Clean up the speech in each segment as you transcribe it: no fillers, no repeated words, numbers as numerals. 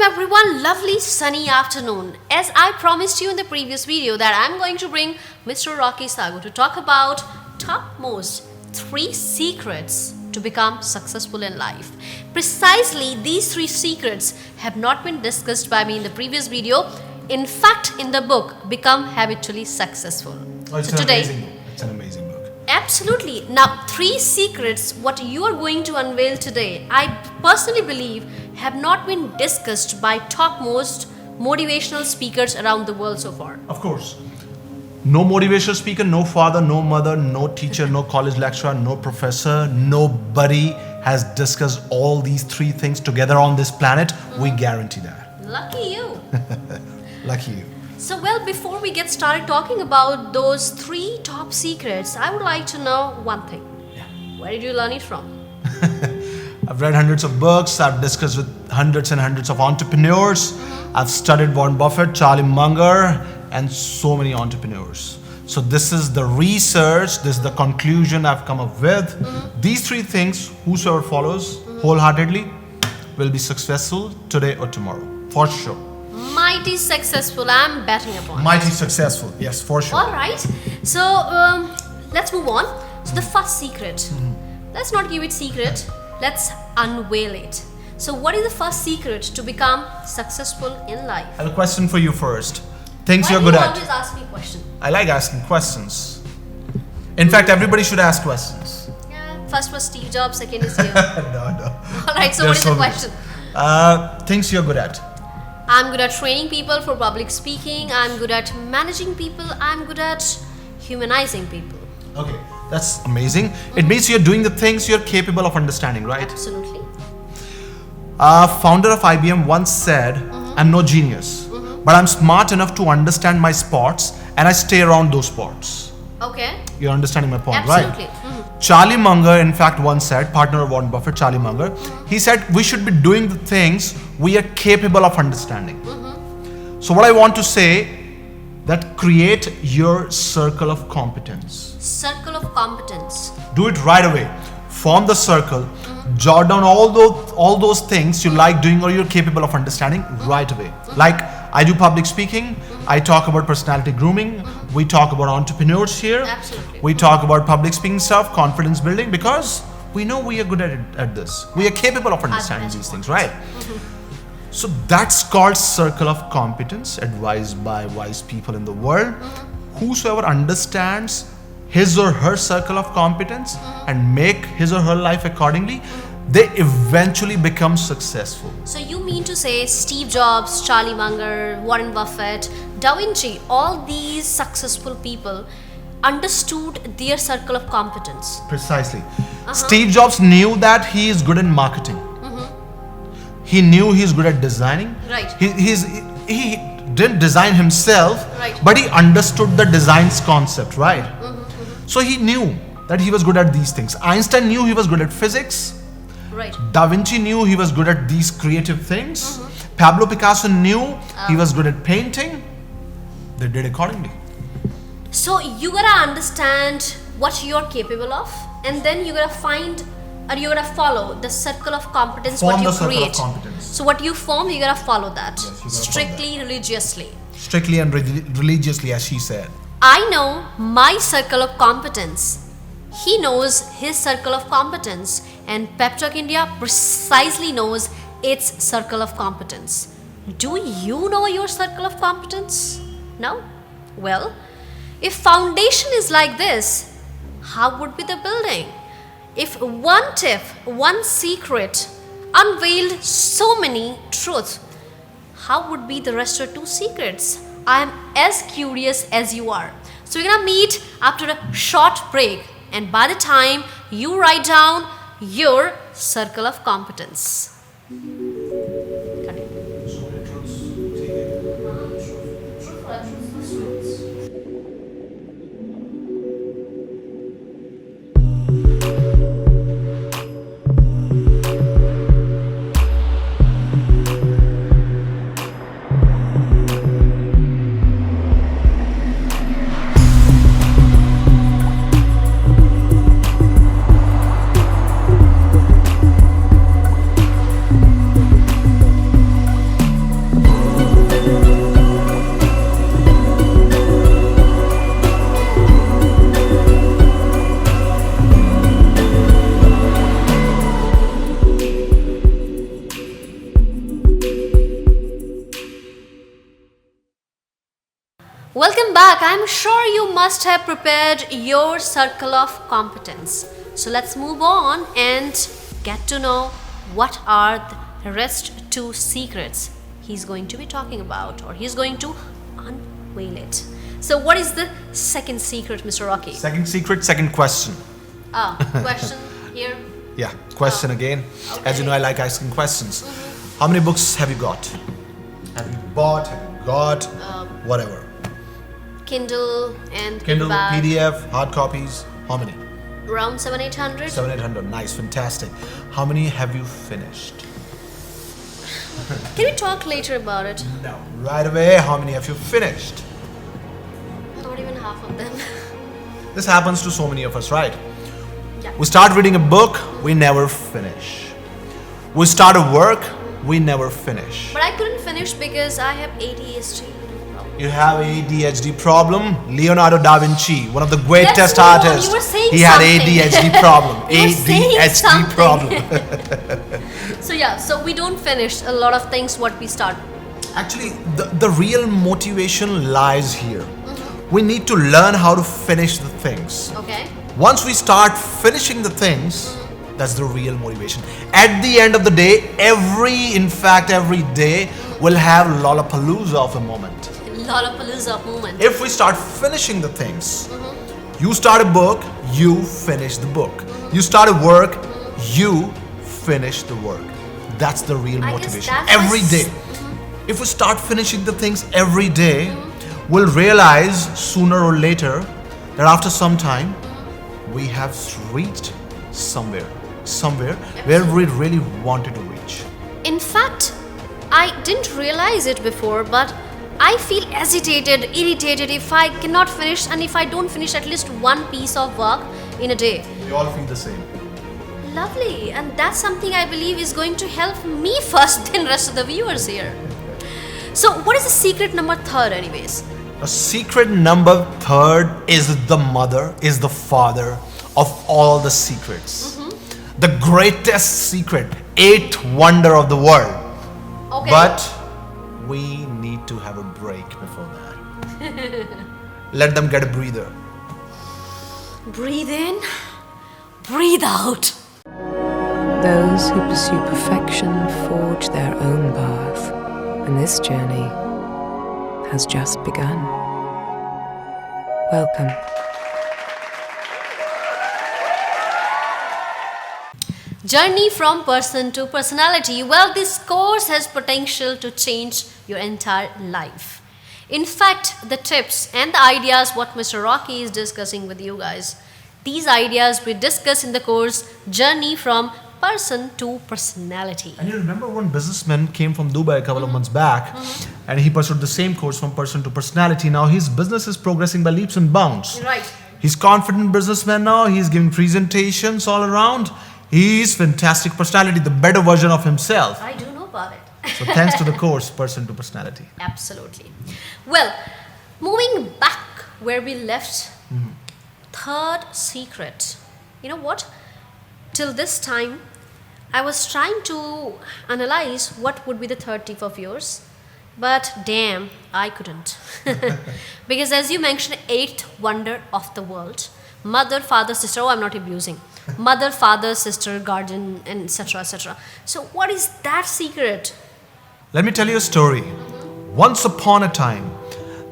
everyone, lovely sunny afternoon. As I promised you in the previous video that I'm going to bring Mr. Rocky Sago to talk about topmost 3 secrets to become successful in life. Precisely these 3 secrets have not been discussed by me in the previous video. In fact, in the book, Become Habitually Successful. It's an amazing book. It's an amazing book. Absolutely. Now, 3 secrets, what you are going to unveil today, I personally believe have not been discussed by topmost motivational speakers around the world so far. Of course. No motivational speaker, no father, no mother, no teacher, no college lecturer, no professor, nobody has discussed all these 3 things together on this planet. We guarantee that. Lucky you. Lucky you. So, well, before we get started talking about those 3 top secrets, I would like to know one thing. Yeah. Where did you learn it from? I've read hundreds of books. I've discussed with hundreds and hundreds of entrepreneurs. I've studied Warren Buffett, Charlie Munger, and so many entrepreneurs. So this is the research, this is the conclusion I've come up with. These 3 things, whosoever follows wholeheartedly will be successful today or tomorrow, for sure. Mighty successful, I'm betting upon. Mighty successful, yes, for sure. Alright, so let's move on. So the first secret, let's not give it secret, let's unveil it. So what is the first secret to become successful in life? I have a question for you first. Things Why you're do good you at. always ask me a question? I like asking questions. In fact, everybody should ask questions. Yeah, first was Steve Jobs, second is you. No. Alright, so what There's is so the many. question? Things you're good at. I'm good at training people for public speaking, I'm good at managing people, I'm good at humanizing people. Okay, that's amazing. It means you're doing the things you're capable of understanding, right? Absolutely. Founder of IBM once said, I'm no genius, but I'm smart enough to understand my spots and I stay around those spots. Okay. You're understanding my point, Absolutely. right? Charlie Munger, in fact, once said, partner of Warren Buffett, Charlie Munger, he said, we should be doing the things we are capable of understanding. So what I want to say, that create your circle of competence. Circle of competence. Do it right away. Form the circle. Jot down all those things you like doing or you're capable of understanding right away. Like I do public speaking. I talk about personality grooming. We talk about entrepreneurs here. Absolutely. We talk about public speaking stuff, confidence building, because we know we are good at this. We are capable of understanding these things, right? So that's called circle of competence, advised by wise people in the world. Whosoever understands his or her circle of competence and make his or her life accordingly, they eventually become successful. So you mean to say Steve Jobs, Charlie Munger, Warren Buffett, Da Vinci, all these successful people understood their circle of competence. Precisely. Steve Jobs knew that he is good in marketing. He knew he's good at designing. Right. He didn't design himself, Right. but he understood the design's concept, right? So he knew that he was good at these things. Einstein knew he was good at physics. Right. Da Vinci knew he was good at these creative things. Pablo Picasso knew he was good at painting. They did accordingly. So you gotta understand what you're capable of, and then you gotta find or you gotta follow the circle of competence Form what you the circle create. of competence. So what you form, you gotta follow that Yes, you gotta follow strictly, religiously. Strictly and religiously, as she said. I know my circle of competence. He knows his circle of competence, and Pep Talk India precisely knows its circle of competence. Do you know your circle of competence? No? Well, if foundation is like this, how would be the building? If one tip, one secret unveiled so many truths, how would be the rest of 2 secrets? I am as curious as you are. So we're gonna meet after a short break, and by the time you write down your circle of competence. Welcome back. I'm sure you must have prepared your circle of competence. So let's move on and get to know what are the rest two secrets he's going to be talking about, or he's going to unveil it. So what is the second secret, Mr. Rocky? Second secret, second question. Question here. Yeah, question again. As you know, I like asking questions. How many books have you got? Have you bought? Have you got? Whatever. Kindle and Kindle, paperback. PDF, hard copies. How many? Around 700-800. 700-800. Nice, fantastic. How many have you finished? Can we talk later about it? No. Right away, how many have you finished? Not even half of them. This happens to so many of us, right? Yeah. We start reading a book, we never finish. We start a work, we never finish. But I couldn't finish because I have ADHD. You have ADHD problem. Leonardo da Vinci, one of the greatest Let's move on. artists, You were saying he had something. ADHD problem. You were saying ADHD something. problem. So we don't finish a lot of things what we start. Actually, the real motivation lies here. We need to learn how to finish the things. Okay. Once we start finishing the things, that's the real motivation. At the end of the day, every day will have Lollapalooza of a moment. Lollapalooza moment. If we start finishing the things, you start a book, you finish the book. You start a work, you finish the work. That's the real I guess motivation. that's Every my day. If we start finishing the things every day, we'll realize sooner or later that after some time, we have reached somewhere where we really wanted to reach. In fact, I didn't realize it before, but I feel agitated, irritated if I cannot finish, and if I don't finish at least one piece of work in a day. We all feel the same. Lovely, and that's something I believe is going to help me first, then rest of the viewers here. So what is the secret number third anyways? A secret number third is the mother, is the father of all the secrets. The greatest secret, eighth wonder of the world. Okay. But we need to have a break before that. Let them get a breather. Breathe in, breathe out. Those who pursue perfection forge their own path, and this journey has just begun. Welcome. Journey from person to personality. Well, this course has potential to change your entire life. In fact, the tips and the ideas what Mr. Rocky is discussing with you guys, these ideas we discuss in the course Journey from Person to Personality. And you remember one businessman came from Dubai a couple of months back and he pursued the same course from person to personality. Now his business is progressing by leaps and bounds. Right. He's confident businessman now. He's giving presentations all around. He's fantastic personality, the better version of himself. I do know about it. So thanks to the course, person to personality. Absolutely. Well, moving back where we left, third secret. You know what? Till this time, I was trying to analyze what would be the third tip of yours, but damn, I couldn't. Because as you mentioned, eighth wonder of the world. Mother, father, sister. Oh, I'm not abusing. Mother, father, sister, garden, and etc. etc. So what is that secret? Let me tell you a story. Once upon a time,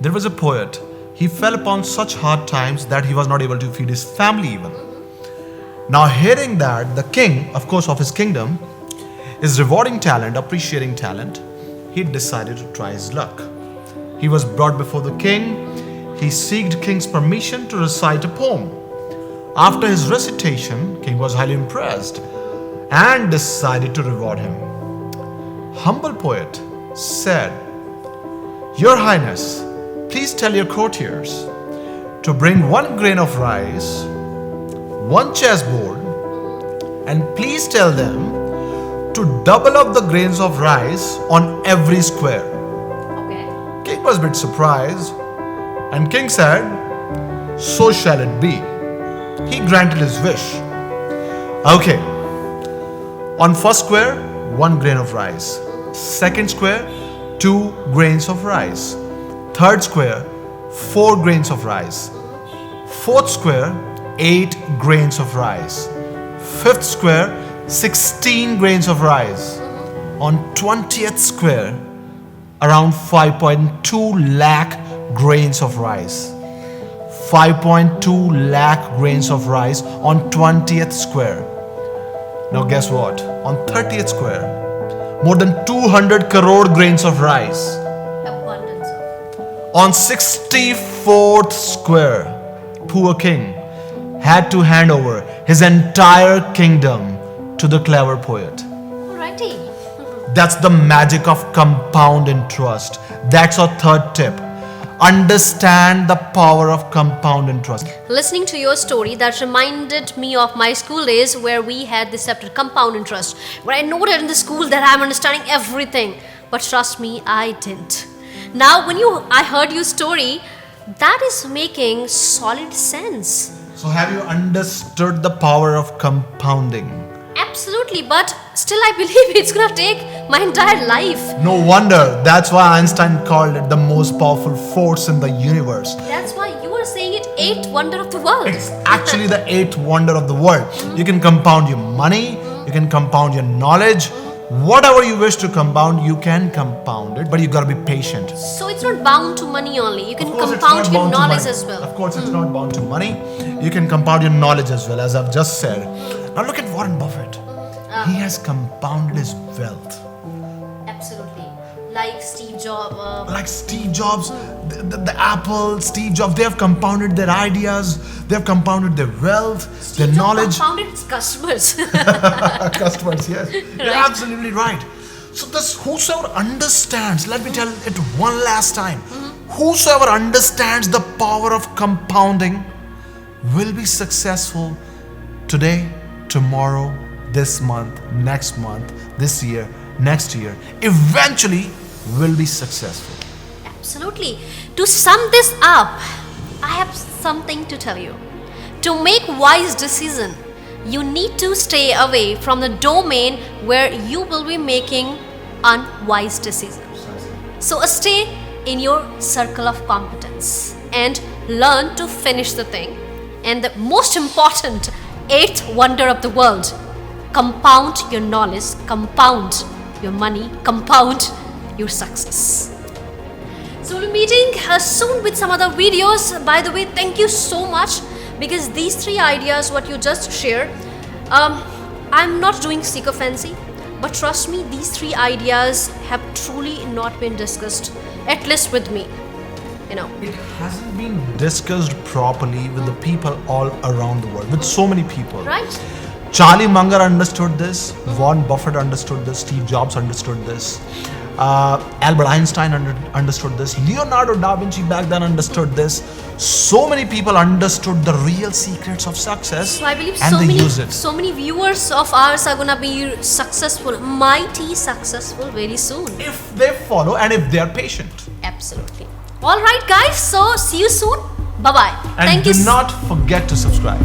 there was a poet. He fell upon such hard times that he was not able to feed his family even. Now hearing that the king, of course of his kingdom, is rewarding talent, appreciating talent, he decided to try his luck. He was brought before the king. He sought king's permission to recite a poem. After his recitation, king was highly impressed and decided to reward him. Humble poet said, "Your Highness, please tell your courtiers to bring 1 grain of rice, 1 chessboard, and please tell them to double up the grains of rice on every square." Okay. King was a bit surprised, and king said, "So shall it be." He granted his wish. Okay. On first square, 1 grain of rice. Second square, 2 grains of rice. Third square, 4 grains of rice. 4th square, 8 grains of rice. 5th square, 16 grains of rice. On 20th square, around 5.2 lakh grains of rice. 5.2 lakh grains of rice on 20th square. Now guess what? On 30th square, more than 200 crore grains of rice. Abundance of. On 64th square, poor king had to hand over his entire kingdom to the clever poet. Alrighty. That's the magic of compound interest. That's our third tip. Understand the power of compound interest. Listening to your story, that reminded me of my school days where we had this chapter, compound interest, where I noted in the school that I'm understanding everything. But trust me, I didn't. Now, when I heard your story, that is making solid sense. So have you understood the power of compounding? Absolutely, but still I believe it's gonna take my entire life. No wonder. That's why Einstein called it the most powerful force in the universe. That's why you were saying it 8th wonder of the world. It's actually the 8th wonder of the world. You can compound your money, you can compound your knowledge. Whatever you wish to compound, you can compound it, but you gotta be patient. So it's not bound to money only. You can Of course, it's compound not your bound to knowledge money. as well. Of course, it's not bound to money. You can compound your knowledge as well, as I've just said. Now look at Warren Buffett. He has compounded his wealth. Absolutely. Like Steve Jobs. Like Steve Jobs, the Apple, Steve Jobs, they have compounded their ideas, they have compounded their wealth, their knowledge. Compounded its customers. Customers, yes. You're absolutely right. So this whosoever understands, let me tell it one last time. Whosoever understands the power of compounding will be successful today, tomorrow, this month, next month, this year, next year. Eventually will be successful. Absolutely. To sum this up, I have something to tell you. To make wise decision, you need to stay away from the domain where you will be making unwise decisions. So stay in your circle of competence and learn to finish the thing. And the most important 8th wonder of the world, compound your knowledge, compound your money, compound your success. So we'll be meeting soon with some other videos. By the way, thank you so much, because these 3 ideas what you just shared, I'm not doing sycophancy, but trust me, these 3 ideas have truly not been discussed, at least with me. It hasn't been discussed properly with the people all around the world, with so many people. Right? Charlie Munger understood this, Warren Buffett understood this, Steve Jobs understood this, Albert Einstein understood this, Leonardo da Vinci back then understood this. So many people understood the real secrets of success, So I believe and they use it. so many viewers of ours are gonna be successful, mighty successful very soon. If they follow and if they are patient. Absolutely. All right, guys. So see you soon. Bye bye. And Thank do you. not forget to subscribe.